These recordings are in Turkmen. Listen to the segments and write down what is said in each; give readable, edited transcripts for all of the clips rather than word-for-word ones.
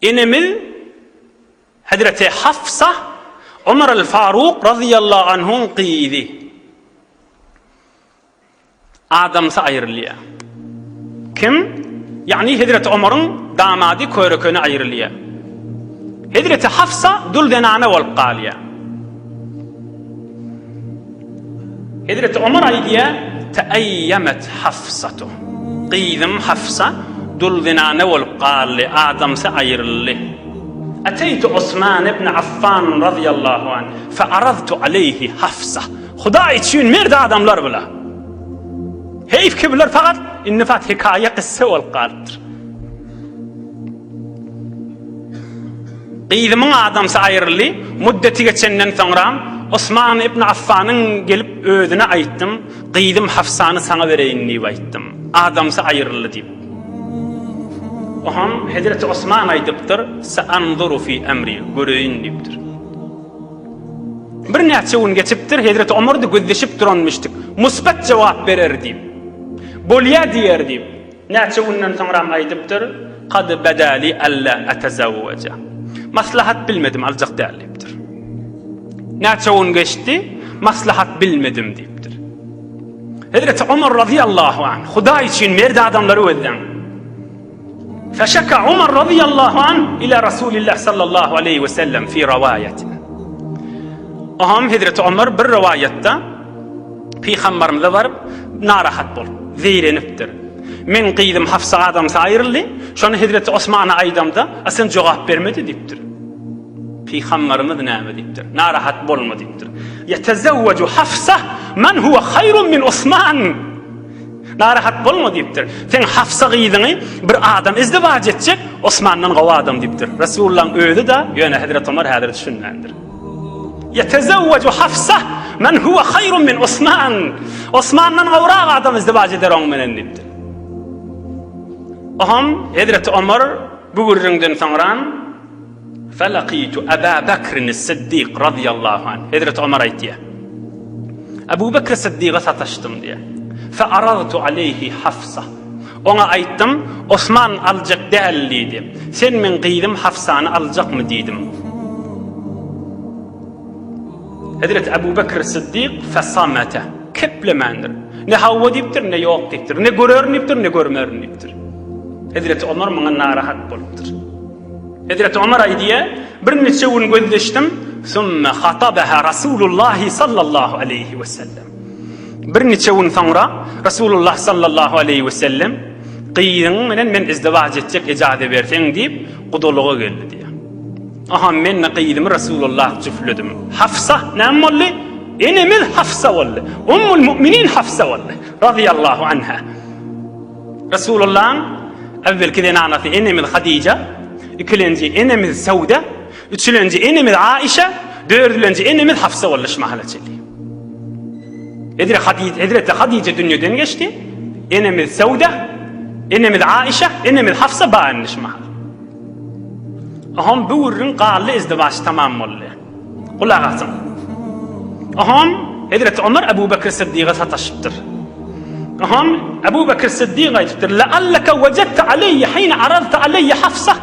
enemiz Hazreti Hafsa Ömer el-Faruk radıyallahu anh'un qiydi. Adamsa ayrılıyor. Kim? Yani Hazreti Ömer'in damadı körükünü ayrılıyor. Hazreti Hafsa dul denane ol qaliya. Hazreti Ömer aydiye teayyemet Hafsatu. Qiydim Hafsa dul denane ol qali adamsa ayrılıyor. أتيت عثمان بن عفان رضي الله عنه فعرضت عليه حفصة خداي تشين مرد آدم لار بلا هيف كبلر فقط إن فات حكاية قصة والقادر قيد من آدم ساير لي مدة تجنن ثمرام عثمان بن عفان قلب أذن أيتم قيدم حفصان سانغريني ويتم آدم ساير لدي وهم Hazreti Osman aydıptır "Sa'anzuru fi emri" göreyim diptir. Bir neçe gün geçiptir Hazreti Ömer de gözleşip duranmıştık. Musbat cevap verir deyip. Bolya diyer deyip. Neçe günden sonra aydıptır "Qad badali alla atazawwaja." Maslahat bilmedim alacak değerliptir. Neçe gün geçti maslahat bilmedim deyiptir. Hazreti Ömer radıyallahu anh Huda için merde adamları öldüren. فشكى عمر رضي الله عنه إلى رسول الله صلى الله عليه وسلم في رواية أهم هدرة عمر بالرواية في خمر مذبرب نارحت بول ذير نفتر من قيدم حفص آدم ساير لي شون هدرة عثمان أيضا دا أسن جواب برمد ديبتر في خمر مذنام ديبتر نارحت بول مديبتر يتزوج حفصة من هو خير من عثمان narahat bolma diptir. Sen Hafsa gıydını bir adam izdivac edecek, Osman'dan gawa adam diptir. Resulullah'ın öğüdü da yöne Hazreti Ömer hadir düşünlendir. Yetezevvecu Hafsa men huve hayrun min Osman. Osman'dan gawraq adam izdivac eder on menen diptir. Aham Hazreti Ömer bu gurrundan sonra felaqitu Aba Bekr as-Siddiq radıyallahu anh. Hazreti Ömer aytiye. Abu Bekr as-Siddiq'a sataştım diye. فأرضت عليه حفصة ona aytdım Osman alacak değerliydi. Sen min qiydim Hafsa'nı alacak mı dedim. Hazreti Ebu Bekir Sıddık fesamete keplemendir. Ne havva diptir ne yok diptir. Ne görür niptir ne görmer niptir. Hazreti Ömer bana narahat boluptur. Hazreti Ömer aydiye bir neçe gün gözleştim. Sümme hatabaha Resulullah sallallahu aleyhi ve sellem. Bir neçe gün sonra Resulullah sallallahu aleyhi ve sellem qiyyin menen men izdivac etjek icade bersen deyip quduluğa geldi diye. Aha men qiyyimi Resulullah cüfledim. Hafsa namolli enemiz Hafsa vallahi. Ummul müminin Hafsa vallahi radıyallahu anha. Resulullah'ın evvel kide nanati enemiz Hadice, ikilenci enemiz Sauda, üçüncü enemiz Aişe, dördüncü enemiz Hafsa vallahi şmahala çeli. Hazreti Hadice dünyadan geçti. Enemiz Sauda, enemiz Aişe, enemiz Hafsa bağınmış mahal. Aham bu ürün qalli izdivaç tamam oldu. Kulak asın. Aham Hazreti Ömer Ebu Bekir Sıddık'a sataşıptır. Aham Ebu Bekir Sıddık'a aytıptır. Lealleke vecedte aleyye hine aradte aleyye Hafsa.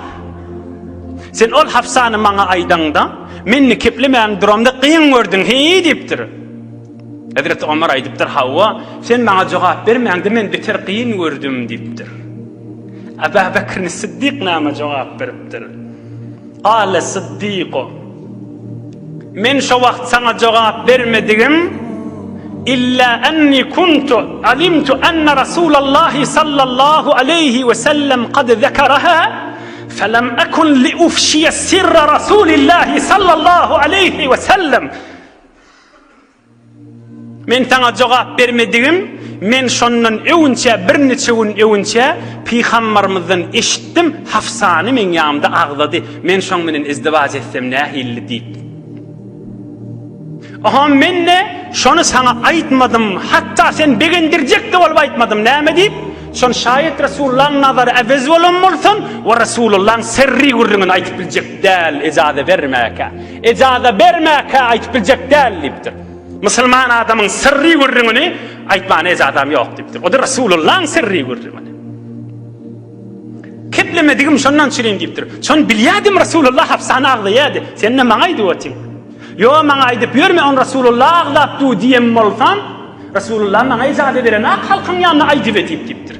Sen ol Hafsa'nı bana aydanda menni keplemeyen durumda qıyın gördün hey deyiptir. Hazreti Ömer aytıptır Havva sen bana cevap vermeyen men beter qıyın gördüm deyiptir. Ebu Bekir Sıddık nama cevap veriptir. Qale Sıddık'u men şu vaqt sana cevap vermedim illa enni kuntu alimtu enne Resulullah sallallahu aleyhi ve sellem kad zekaraha felem ekun li ufşiye sirra Resulullah sallallahu aleyhi ve sellem. Men sana cevap vermedim men şondan öwünçe bir neçe gün öwünçe Peygamberimizden eşittim Hafsa'nı men yanımda ağladı. Men şon menen izdivac etsem nahilli deyip. Aha men ne şonu sana aytmadım hatta sen begindirjek de olup aytmadım näme deyip şon şayet Resulullah'ın nazarı evez bolunmulsun ve Resulullah'ın sirri gurrunun aytıp biljek däl icade bermäke aytıp biljek däl deyipdir. Müslüman adamın sirri gurrununu aytmana icadam yok deyipdir. O da Resulullah'ın sirri gurrununu. keplemediğim şondan çüreyim deyiptir. Şon bilyadım Resulullah hapsana ağlayadı. Sen ne maňa diýotin? Yo maňa aýdyp ýörme on Resulullah ağlatdy diýem bolsan, Resulullah maňa ijazat beren halkyň ýanyna aýdyp deyipdir.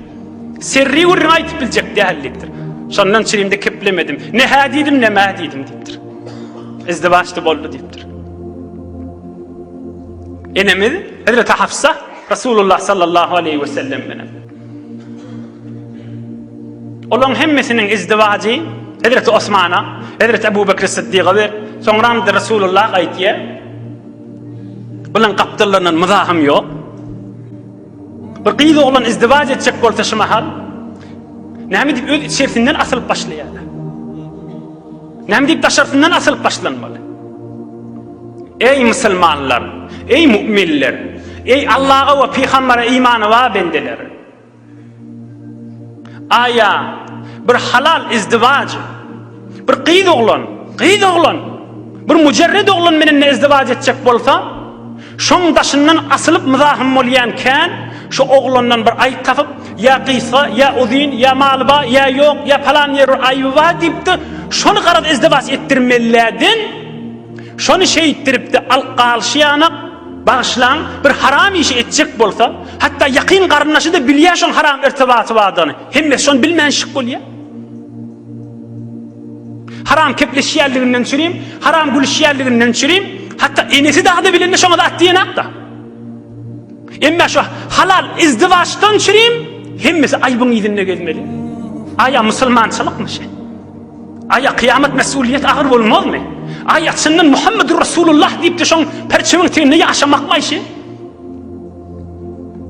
Sirri urun aýtyp biljek dähellikdir. Şondan çüreyimde keplemedim. Ne hadidim ne madidim deyipdir. İzdivaçda boldy deyipdir. Enemi Hazreti Hafsa Resulullah sallallahu aleyhi ve sellem bilen. Olan hemmesinin izdivacı Hazreti Osman'a, Hazreti Ebu Bekir Sıddık'a ve sonra da Resulullah aytiye olan kaptırlarının mızahım yok. Bir qiydi olan izdivac edecek bolsa şu mahal näme dip öz içerisinden asılıp başlaýar. Näme dip taşartından asılıp başlanmalı. Ey Müslümanlar, ey müminler, ey Allah'a ve Peygamber'e imanı va bendeler. Aya bir halal izdivac, bir qiydi oğlan, bir mücerred oğlan menenle izdivac edecek bolsa, şoň daşyndan asılıp mızahım bolýanken, şu oğlandan bir ayıp tapıp, ya qıysa, ya uzin, ya malba, ya yok, ya falan yer ayıbı va dipdi, şonu qarad izdivac ettirmelerden, şonu ettiripdi, alqalşyanak, bağışlan, bir haram işi etjek bolsa, hatta yaqin qarındaşı da bilýär şoň haram irtibaty bardyny. Hemme şonu bilmänşik bolýar. Haram kepleşýärliginden çüreyim, haram gülüşýärliginden çüreyim, hatta enesi daha da bilenle şoňa da atdiýenak da. Emme şu halal izdivaçdan çüreyim, hemmesi aýbyň ýüzüne gelmeli. Aya musulmançylykmy şey? Aya kıyamet mesuliyet ağır bolmazmy? Aya çyndan Muhammedur Resulullah diýip de şoň perçemiň tene ýaşamakmy şey?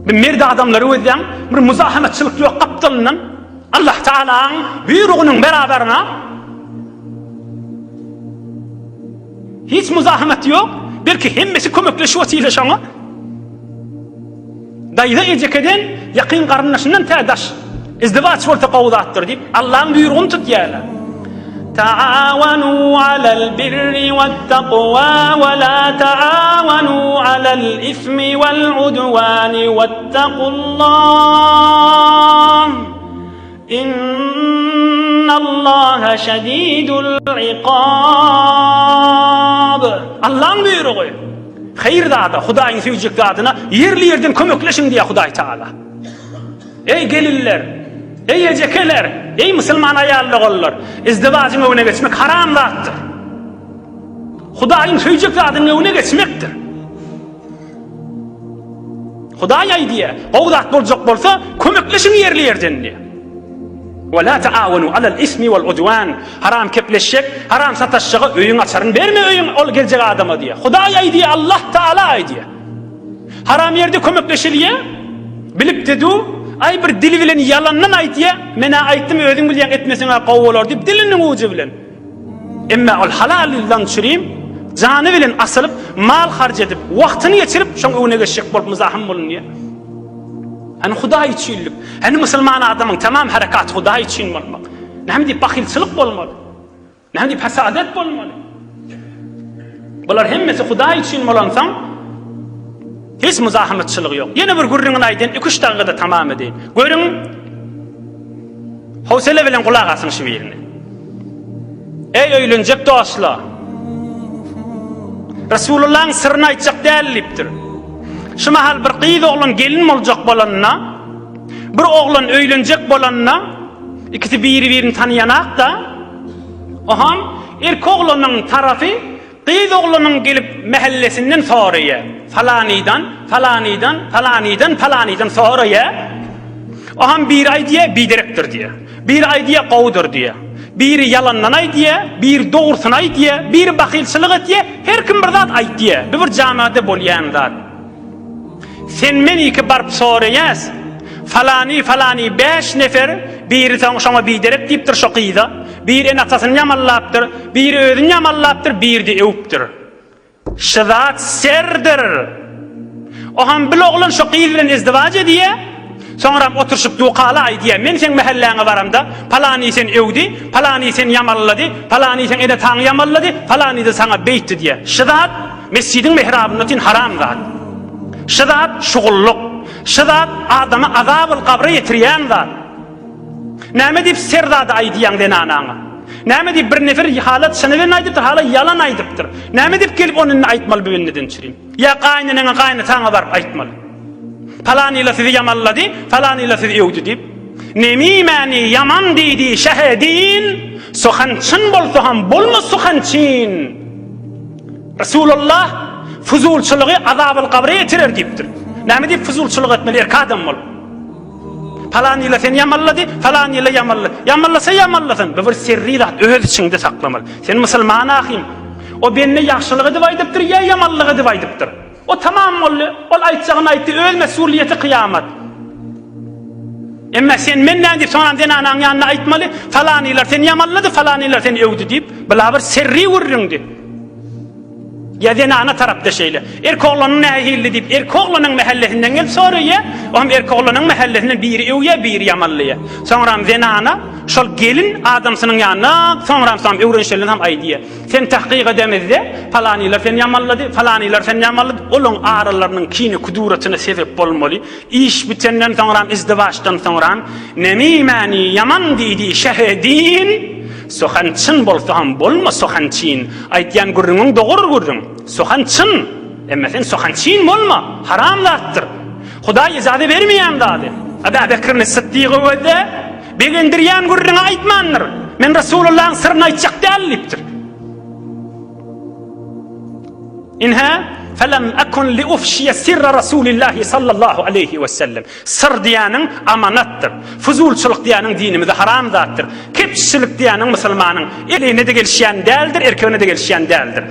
Bir merde adamlary özden bir muzahamatçylyk ýok kapdylynan Allah Taalaň buyrugynyň beraberine hiç muzahamat ýok, belki hemmesi kömekleşip otýar şoňa. Dayda ejekeden yaqin qarındaşyndan tädaş izdivaç bolsa gowdatdyr diýip Allahyň buyrugyny tutýarlar. Ta'awanu 'alal birri wat-taqwa wa la ta'awanu 'alal ismi wal-'udwani wattaqullah. İnnallaha şedîdul iqab. Allahyň buyrugy. Hayır dağda, Hudaýyň süýjek dadyna yerli yerden kömekleşin diýe Hudaý Taala. Ey geliller, ey ejekeler, ey musulman aýallar, izdivaçyň öwüne geçmek haram zatdyr. Hudaýyň süýjek dadynyň öwüne geçmekdir. Hudaý aýdýar, gowdat boljak bolsa kömekleşin yerli yerden diýe. ولا تعاونوا على الاسم والعدوان. Haram kepleşek, haram sataşşaga öýüň açaryn berme öýüň ol geljek adama diýe. Hudaý aýdýar, Allah Taala aýdýar. Haram ýerde kömekleşilýär. Bilip dedi, ay bir dili bilen yalandan aýdýar, mena aýtdym özüň bilýän etmesiňe gowy bolar diýip diliniň uçy bilen. Emma ol halaldan çüreyim, jany bilen asylyp, mal harç edip, wagtyny geçirip, şoň öwüne geçecek bolup muzahim bolunýar. Hani Hudaý üçinlik, hani musulman adamın tamam harekat Hudaý üçin bolmak. Näme diýip bahilçilik bolmaly? Näme diýip hasadat bolmaly? Bular hemmesi Hudaý üçin bolansaň, hiç muzahamatçylyk ýok. Ýene bir gurrungyny aýdyn, 2-3 dagada tamam edin. Görüň, howsale bilen kulak asyň şu ýerine. Ey öýlenjek dostlar, Resulullah'ın sırrını aýtjak dälipdir. Şu mahal bir qiydi oğlan gelin boljak bolanna, bir oğlan öýlenjek bolanna, ikisi biri-birini tanıyanak da, oham erkek oğlanyň tarafy qiydi oğlanyň gelip mahallesinden soraýar. Falanydan soraýar. Oham bir aýdýar, biderekdir diýär. Bir aýdýar, gowdur diýär. Biri yalandan aýdýar, bir dogrusyny aýdýar, bir bahilçilik etýär, her kim bir zat aýdýar. Bir jamada bolýan zat. Sen meni ki barp soraýas, falani 5 nefer biri şoňa biderek diýipdir şo qyda, biri atasyny ýamallapdyr, biri özüni ýamallapdyr, biri de öwüpdir. Şazat serdir. Oham bil oglan şo qydy bilen izdivac edýär, soňra oturşyp duqala aýdýar, men sen mahalläňe baramda, falani sen öwdi, falani sen ýamallady, falani sen ede taň ýamallady, falani de saňa beýtdi diýär. Şazat mescidiň mihrabyny haram zat. Şadat şugulluk, şadat adamı azab-ı kabre yetirýän zat. Näme diýip serdada aýdýan den anaňa? Näme diýip bir nefer halat şanyny aýdypdyr, hala yalan aýdypdyr. Näme diýip kelip onuň aýtmaly biliniden çirin. Ya gaýnynyň gaýnatyňa barıp aýtmaly. Falany ila sizi yamallady, falany ila sizi öwdü diýip. Nemimani yaman diýdi şehedin, sohançyn bolsa ham bolma sohançyn. Resulullah fuzulçylygy azabyl qabra ýetirer diýipdir. Näme diýip fuzulçylyk etmeli erkadam bol. Falan ila sen yamallady, falan ila yamalladı. Yamallasa yamallasın. Bu bir sirri zat öz içinde saklamaly. Sen musulman ahim. O benne yaxşylygy diýip aýdypdyr, ya yamanlygy diýip aýdypdyr. O tamam ol aýtjagyny aýtdy, öz mesuliyeti kıyamat. Emma sen menden diýip soňra den anaň ýanyna aýtmaly, falan ila sen yamallady, falan ila sen öwdü diýip, bular bir sirri wurrundy. Ya den ana tarapda şeýle. Erkoglanyň nähilli diýip, erkoglanyň mahallesinden gel soraýa, hem erkoglanyň mahallesinden biri öwýe, biri yamanlyýa. Soňra den ana şol gelin adamsynyň ýanyna, soňra sam öwrenşelen hem aýdýa. Sen tahqiq edemizde, falan ila sen yamanlady, falan ila sen yamanlady, olaň aralarynyň kini kuduratyna sebep bolmaly. İş bitenden soňra izdivaçdan soňra nemimani yaman diýdi şehedin. Sohançyn bolsa ham bolma sohançyn. Aýtýan gurrüňiň dogry gurrüň. Sohançyn. Emma sen sohançyn bolma. Haram zatdyr. Hudaý ijazat bermeýän zady. Abu Bekr Siddiq öwde begendirýän gurrüňe aýtmandyr. Men Rasulullahyň sirrini aýtjak dälipdir. İnha فلم أكن لأفشي سر رسول الله صلى الله عليه وسلم. Sır diýäniň amanattır. Fuzulçylyk diýäniň dinimizde haram zatdyr. Kepçilik diýäniň musulmanyň eline de gelişýän däldir, erkegine de gelişýän däldir.